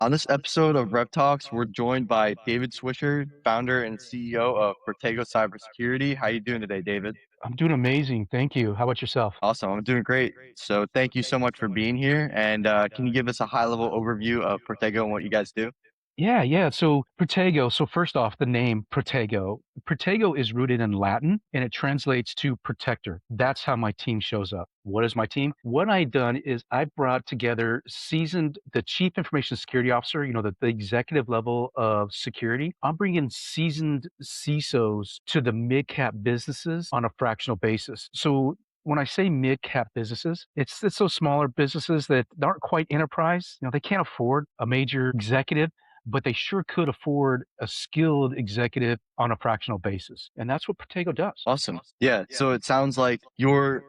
On this episode of RevTalks, we're joined by David Swisher, founder and CEO of Protego Cybersecurity. How you doing today, David? I'm doing amazing. Thank you. How about yourself? Awesome. I'm doing great. So thank you so much for being here. And can you give us a high-level overview of Protego and what you guys do? Yeah. So Protego. So first off, the name Protego. Protego is rooted in Latin and it translates to protector. That's how my team shows up. What is my team? What I've done is I brought together the chief information security officer, the executive level of security. I'm bringing seasoned CISOs to the mid-cap businesses on a fractional basis. So when I say mid-cap businesses, it's those smaller businesses that aren't quite enterprise. They can't afford a major executive, but they sure could afford a skilled executive on a fractional basis. And that's what Protego does. Awesome. Yeah. So it sounds like you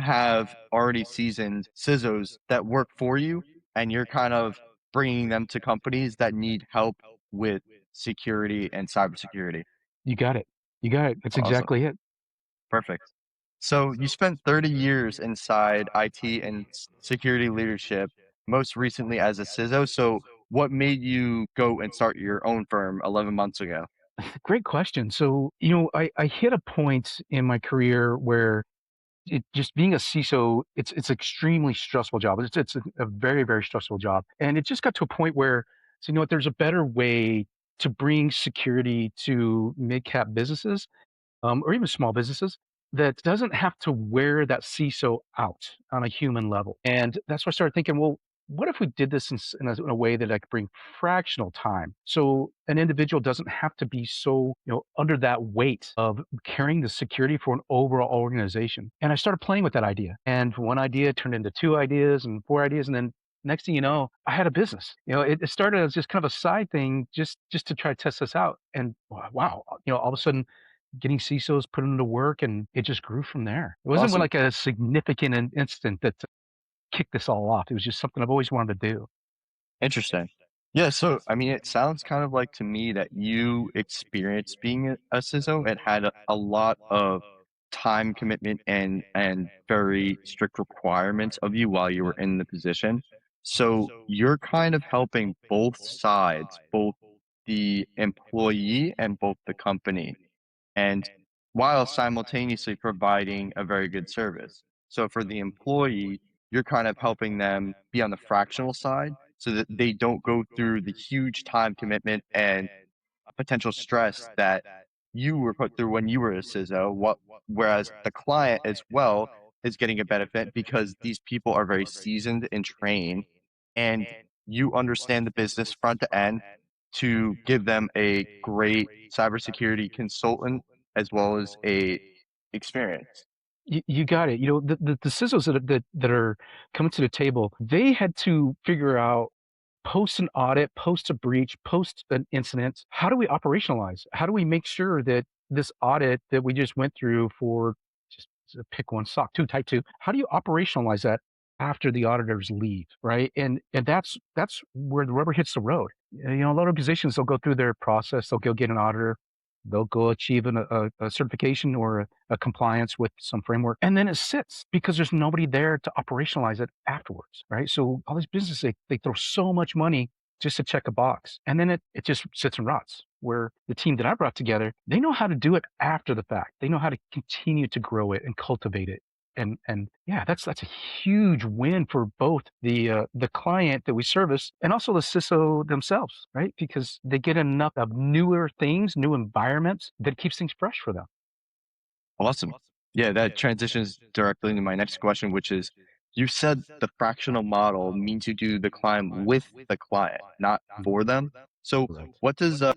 have already seasoned CISOs that work for you, and you're kind of bringing them to companies that need help with security and cybersecurity. You got it. You got it. That's Awesome. exactly it. Perfect. So you spent 30 years inside IT and security leadership, most recently as a CISO. So what made you go and start your own firm 11 months ago? Great question. So, I hit a point in my career where just being a CISO, it's extremely stressful job. It's a very, very stressful job. And it just got to a point where, so you know what, there's a better way to bring security to mid-cap businesses, or even small businesses that doesn't have to wear that CISO out on a human level. And that's why I started thinking, well, what if we did this in a way that I could bring fractional time? So an individual doesn't have to be so, under that weight of carrying the security for an overall organization. And I started playing with that idea. And one idea turned into two ideas and four ideas. And then next thing you know, I had a business. It started as just kind of a side thing, just to try to test this out. And wow, all of a sudden getting CISOs put into work, and it just grew from there. It wasn't Awesome. like a significant instant that kicked this all off. It was just something I've always wanted to do. Interesting. Yeah. So, I mean, it sounds kind of like to me that you experienced being a CISO and had a lot of time commitment and very strict requirements of you while you were in the position. So you're kind of helping both sides, both the employee and both the company, and while simultaneously providing a very good service. So for the employee, you're kind of helping them be on the fractional side so that they don't go through the huge time commitment and potential stress that you were put through when you were a CISO. Whereas the client as well is getting a benefit because these people are very seasoned and trained, and you understand the business front to end to give them a great cybersecurity consultant as well as a experience. You got it. The CISOs that are coming to the table, they had to figure out post an audit, post a breach, post an incident. How do we operationalize? How do we make sure that this audit that we just went through for just to pick one SOC 2 type 2, how do you operationalize that after the auditors leave, right? And that's where the rubber hits the road. A lot of organizations, they'll go through their process, they'll go get an auditor, they'll go achieve a certification or a compliance with some framework, and then it sits because there's nobody there to operationalize it afterwards, right? So all these businesses, they throw so much money just to check a box, and then it just sits and rots. Where the team that I brought together, they know how to do it after the fact. They know how to continue to grow it and cultivate it. And yeah, that's a huge win for both the client that we service and also the CISO themselves, right? Because they get enough of newer things, new environments that keeps things fresh for them. Awesome. Yeah, that transitions directly into my next question, which is you said the fractional model means you do the climb with the client, not for them. So, Right. what does a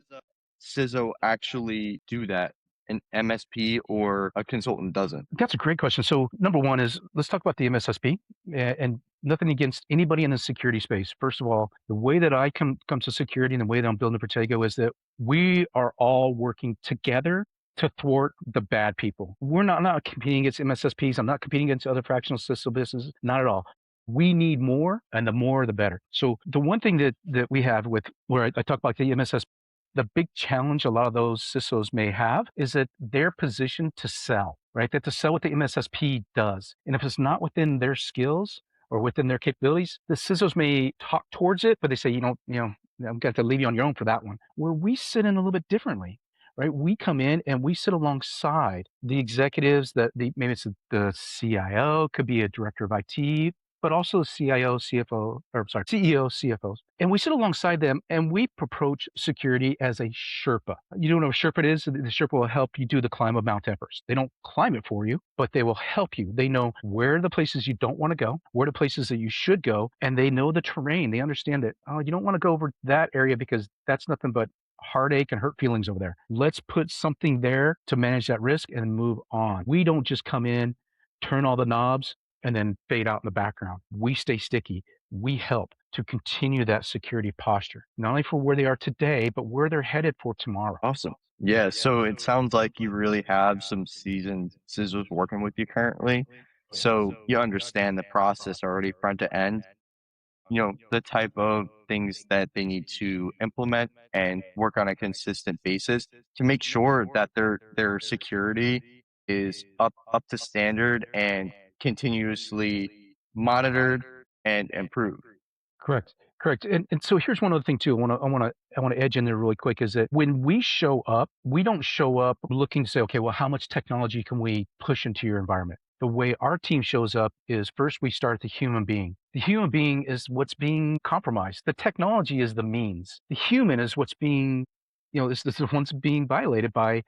CISO actually do that an MSP or a consultant doesn't? That's a great question. So number one is let's talk about the MSSP and nothing against anybody in the security space. First of all, the way that I come to security and the way that I'm building Protego is that we are all working together to thwart the bad people. We're not competing against MSSPs. I'm not competing against other fractional system businesses. Not at all. We need more, and the more, the better. So the one thing that we have with where I talk about the MSSP, the big challenge a lot of those CISOs may have is that they're positioned to sell, right? That to sell what the MSSP does. And if it's not within their skills, or within their capabilities, the CISOs may talk towards it, but they say, I'm going to leave you on your own for that one. Where we sit in a little bit differently, right? We come in and we sit alongside the executives maybe it's the CIO, could be a director of IT, but also CIO, CFO, or sorry, CEO, CFOs. And we sit alongside them and we approach security as a Sherpa. You don't know what Sherpa is? The Sherpa will help you do the climb of Mount Everest. They don't climb it for you, but they will help you. They know where are the places you don't want to go, where are the places that you should go, and they know the terrain. They understand that, oh, you don't want to go over that area because that's nothing but heartache and hurt feelings over there. Let's put something there to manage that risk and move on. We don't just come in, turn all the knobs, and then fade out in the background. We stay sticky. We help to continue that security posture, not only for where they are today, but where they're headed for tomorrow. Awesome. Yeah, so it sounds like you really have some seasoned CISOs working with you currently. So you understand the process already front to end, the type of things that they need to implement and work on a consistent basis to make sure that their security is up to standard and continuously monitored and improved. Correct. Correct. And so here's one other thing too. I want to edge in there really quick is that when we show up, we don't show up looking to say, okay, well, how much technology can we push into your environment? The way our team shows up is first we start at the human being. The human being is what's being compromised. The technology is the means. The human is what's being, this is what's being violated by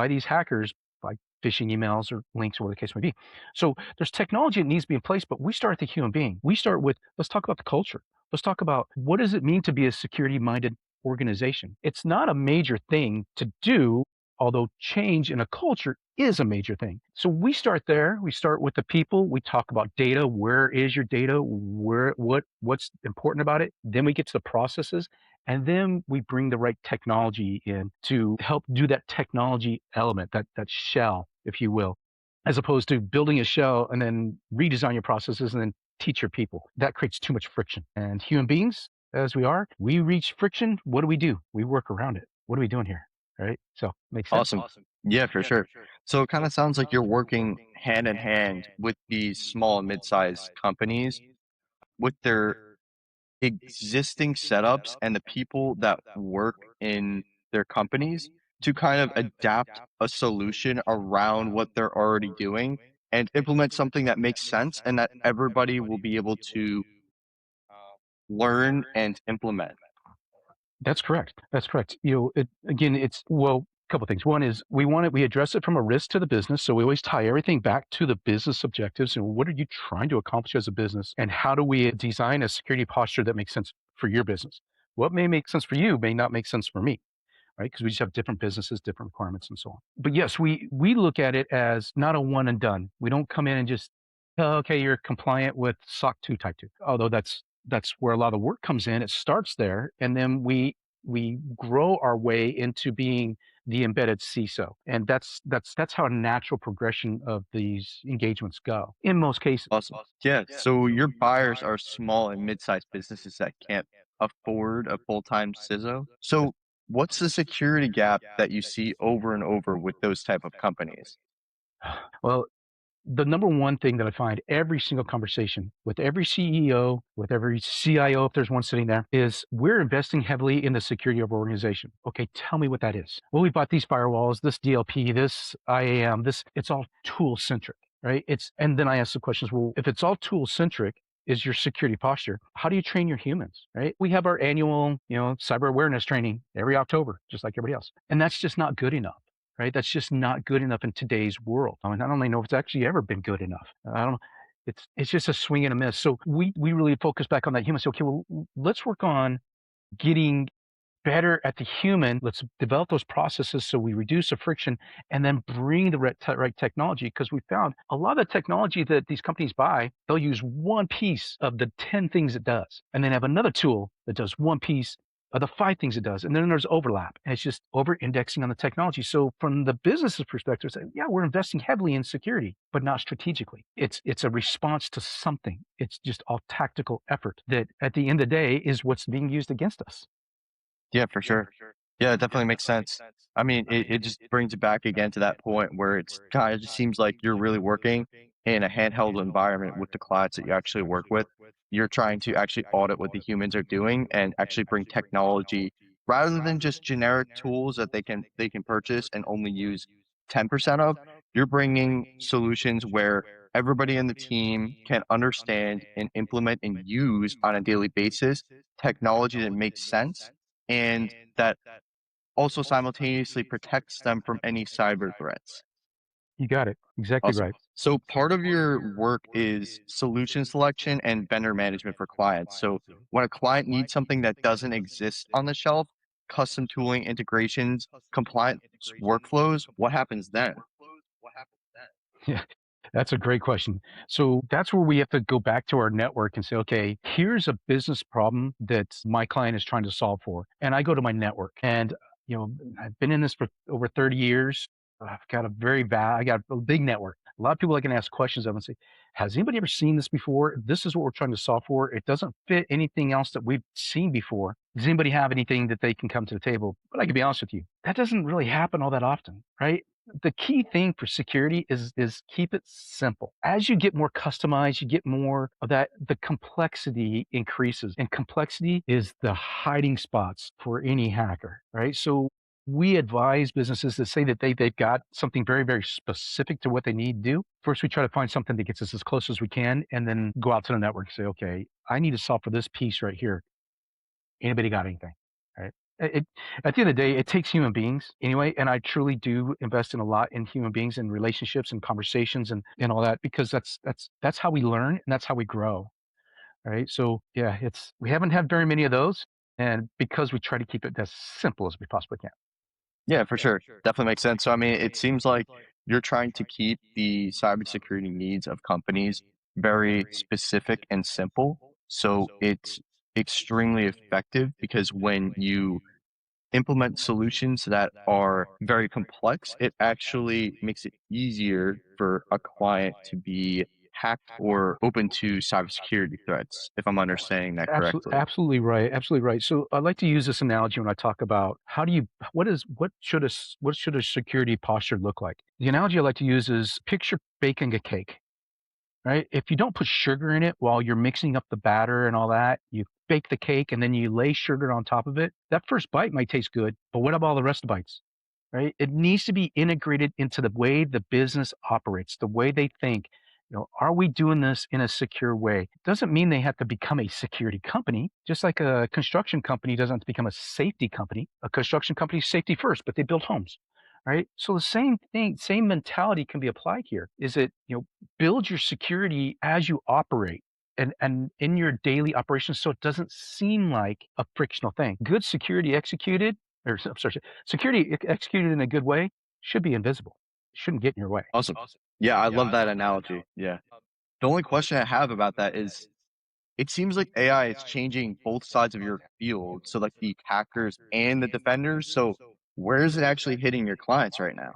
these hackers, by phishing emails or links or whatever the case may be. So there's technology that needs to be in place, but we start at the human being. We start with, let's talk about the culture. Let's talk about what does it mean to be a security-minded organization. It's not a major thing to do, although change in a culture is a major thing. So we start there. We start with the people. We talk about data. Where is your data? What's important about it? Then we get to the processes, and then we bring the right technology in to help do that technology element, that shell, if you will, as opposed to building a shell and then redesign your processes and then teach your people. That creates too much friction. And human beings, as we are, we reach friction. What do? We work around it. What are we doing here? Right? So makes sense. Awesome. Yeah, for sure. So it kind of sounds like you're working hand in hand with these small and mid-sized companies with their existing setups and the people that work in their companies to kind of adapt a solution around what they're already doing and implement something that makes sense and that everybody will be able to learn and implement. That's correct. That's correct. Again, it's, well, a couple of things. One is we address it from a risk to the business. So we always tie everything back to the business objectives and what are you trying to accomplish as a business? And how do we design a security posture that makes sense for your business? What may make sense for you may not make sense for me, right? Because we just have different businesses, different requirements, and so on. But yes, we look at it as not a one and done. We don't come in and just, oh, okay, you're compliant with SOC 2 Type 2. Although that's where a lot of the work comes in. It starts there, and then we grow our way into being the embedded CISO, and that's how a natural progression of these engagements go in most cases. Awesome. Yeah. So your buyers are small and mid-sized businesses that can't afford a full-time CISO. So what's the security gap that you see over and over with those type of companies? Well, the number one thing that I find every single conversation with every CEO, with every CIO, if there's one sitting there, is we're investing heavily in the security of our organization. Okay, tell me what that is. Well, we bought these firewalls, this DLP, this IAM, it's all tool centric, right? And then I ask the questions, well, if it's all tool centric, is your security posture? How do you train your humans, right? We have our annual, cyber awareness training every October, just like everybody else. And that's just not good enough, right? That's just not good enough in today's world. I mean, I don't even know if it's actually ever been good enough. I don't know. It's just a swing and a miss. So we really focus back on that human. So, okay, well, let's work on getting better at the human. Let's develop those processes so we reduce the friction and then bring the right technology. Because we found a lot of the technology that these companies buy, they'll use one piece of the 10 things it does, and then have another tool that does one piece of the 5 things it does. And then there's overlap. And it's just over indexing on the technology. So from the business's perspective, say, yeah, we're investing heavily in security, but not strategically. It's a response to something. It's just all tactical effort that at the end of the day is what's being used against us. Yeah, for sure. Yeah, it definitely makes sense. I mean, it just brings it back again to that point where it's kind of just seems like you're really working in a handheld environment with the clients that you actually work with. You're trying to actually audit what the humans are doing and actually bring technology rather than just generic tools that they can purchase and only use 10% of. You're bringing solutions where everybody in the team can understand and implement and use on a daily basis technology that makes sense and that also simultaneously protects them from any cyber threats. You got it. Exactly Awesome. right. So part of your work is solution selection and vendor management for clients. So when a client needs something that doesn't exist on the shelf, custom tooling integrations, compliance workflows, what happens then? Yeah, that's a great question. So that's where we have to go back to our network and say, okay, here's a business problem that my client is trying to solve for. And I go to my network and, I've been in this for over 30 years. I've got I got a big network. A lot of people I can ask questions of and say, has anybody ever seen this before? This is what we're trying to solve for. It doesn't fit anything else that we've seen before. Does anybody have anything that they can come to the table? But I can be honest with you, that doesn't really happen all that often, right? The key thing for security is keep it simple. As you get more customized, you get more of that, the complexity increases. And complexity is the hiding spots for any hacker, right? So we advise businesses to say that they've got something very, very specific to what they need to do. First, we try to find something that gets us as close as we can, and then go out to the network and say, okay, I need to solve for this piece right here. Anybody got anything? Right? It, at the end of the day, it takes human beings anyway, and I truly do invest in a lot in human beings and relationships and conversations and all that because that's how we learn and that's how we grow. Right? So yeah, it's we haven't had very many of those, and because we try to keep it as simple as we possibly can. Yeah, for sure. Definitely makes sense. So, I mean, it seems like you're trying to keep the cybersecurity needs of companies very specific and simple. So it's extremely effective because when you implement solutions that are very complex, it actually makes it easier for a client to be hacked or open to cybersecurity threats, if I'm understanding that Absolutely, correctly. absolutely right, absolutely right. So I like to use this analogy when I talk about what should a security posture look like. The analogy I like to use is picture baking a cake. Right? If you don't put sugar in it while you're mixing up the batter and all that, you bake the cake and then you lay sugar on top of it. That first bite might taste good, but what about all the rest of the bites? Right? It needs to be integrated into the way the business operates, the way they think. Are we doing this in a secure way? Doesn't mean they have to become a security company, just like a construction company doesn't have to become a safety company. A construction company is safety first, but they build homes. Right. So the same thing, same mentality can be applied here. Is it, build your security as you operate and in your daily operations so it doesn't seem like a frictional thing. Good security executed, or I'm sorry, security executed in a good way should be invisible. It shouldn't get in your way. Awesome. Yeah, I love that analogy. Yeah. The only question I have about that is it seems like AI is changing both sides of your field, so like the hackers and the defenders. So where is it actually hitting your clients right now?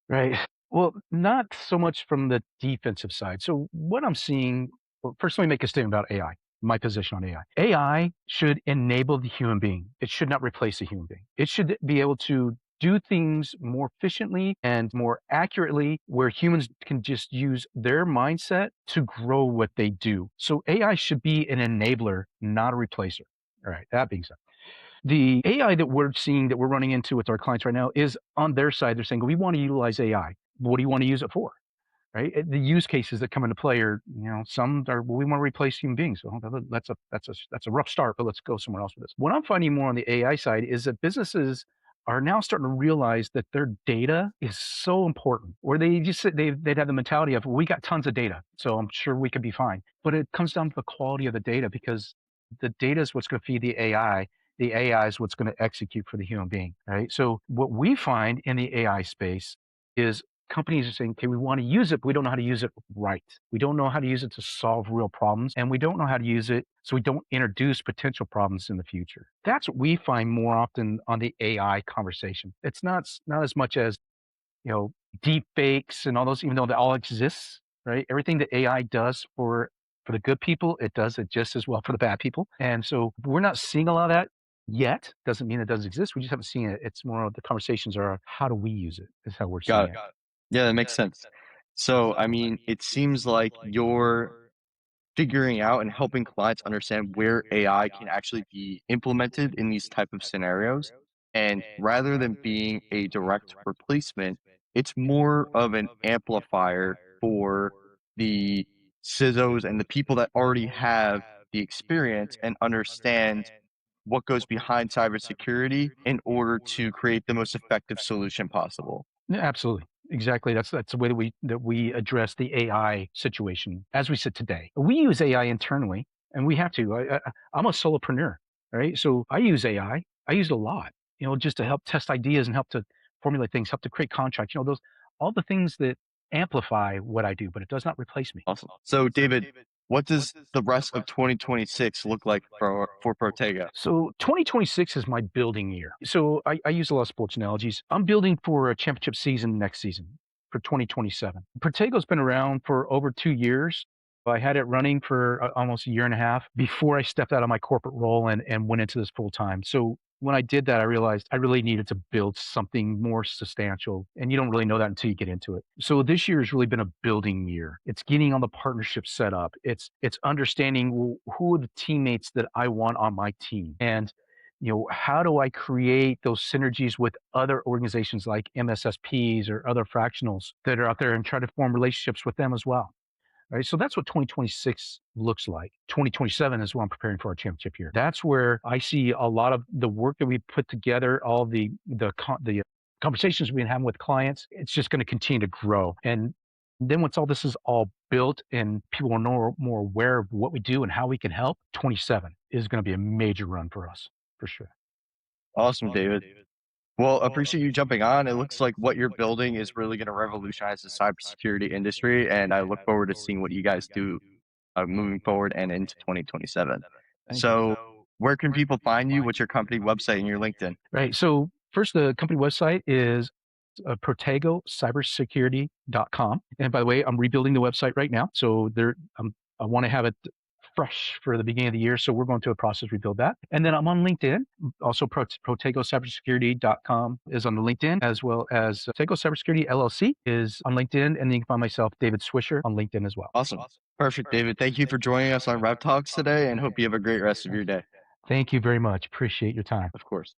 Right. Well, not so much from the defensive side. So what I'm seeing, well, first let me make a statement about AI, my position on AI. AI should enable the human being. It should not replace the human being. It should be able to do things more efficiently and more accurately where humans can just use their mindset to grow what they do. So AI should be an enabler, not a replacer. All right. That being said, the AI that we're seeing that we're running into with our clients right now is on their side. They're saying, we want to utilize AI. What do you want to use it for? Right? The use cases that come into play are, some are, well, we want to replace human beings. Well, that's a rough start, but let's go somewhere else with this. What I'm finding more on the AI side is that businesses are now starting to realize that their data is so important, or they just they'd have the mentality of, we got tons of data, so I'm sure we could be fine. But it comes down to the quality of the data because the data is what's going to feed the AI. The AI is what's going to execute for the human being, right? So what we find in the AI space is companies are saying, okay, we want to use it, but we don't know how to use it right. We don't know how to use it to solve real problems, and we don't know how to use it so we don't introduce potential problems in the future. That's what we find more often on the AI conversation. It's not as much as, you know, deep fakes and all those, even though that all exists, right? Everything that AI does for the good people, it does it just as well for the bad people. And so we're not seeing a lot of that yet. Doesn't mean it doesn't exist. We just haven't seen it. It's more of the conversations are how do we use it is how we're Got seeing it. it. Yeah, that makes sense. So, I mean, it seems like you're figuring out and helping clients understand where AI can actually be implemented in these type of scenarios. And rather than being a direct replacement, it's more of an amplifier for the CISOs and the people that already have the experience and understand what goes behind cybersecurity in order to create the most effective solution possible. Yeah, absolutely. Exactly. That's the way that we address the AI situation as we sit today. We use AI internally, and we have to. I'm a solopreneur, right? So I use AI. I use it a lot, just to help test ideas and help to formulate things, help to create contracts. Those all the things that amplify what I do, but it does not replace me. Awesome. So, David, what does the rest of 2026 look like for Protego? So 2026 is my building year. So I use a lot of sports analogies. I'm building for a championship season next season for 2027. Protego's been around for over 2 years. I had it running for almost a year and a half before I stepped out of my corporate role and went into this full time. So when I did that, I realized I really needed to build something more substantial. And you don't really know that until you get into it. So this year has really been a building year. It's getting on the partnership set up. It's understanding, well, who are the teammates that I want on my team, and how do I create those synergies with other organizations like MSSPs or other fractionals that are out there, and try to form relationships with them as well. Right. So that's what 2026 looks like. 2027 is what I'm preparing for our championship year. That's where I see a lot of the work that we put together, all the conversations we've been having with clients. It's just going to continue to grow. And then once all this is all built and people are more aware of what we do and how we can help, 27 is going to be a major run for us, for sure. Awesome, David. Well, appreciate you jumping on. It looks like what you're building is really going to revolutionize the cybersecurity industry, and I look forward to seeing what you guys do moving forward and into 2027. Thank you. So, where can people find you? What's your company website and your LinkedIn? Right. So first, the company website is Protego Cybersecurity.com. And by the way, I'm rebuilding the website right now. So I want to have it fresh for the beginning of the year. So we're going through a process to rebuild that. And then I'm on LinkedIn. Also, Protego Cybersecurity.com is on the LinkedIn, as well as Protego Cybersecurity LLC is on LinkedIn. And then you can find myself, David Swisher, on LinkedIn as well. Awesome. Perfect, David. Thank you for joining us on RevTalks today, and hope you have a great rest of your day. Thank you very much. Appreciate your time. Of course.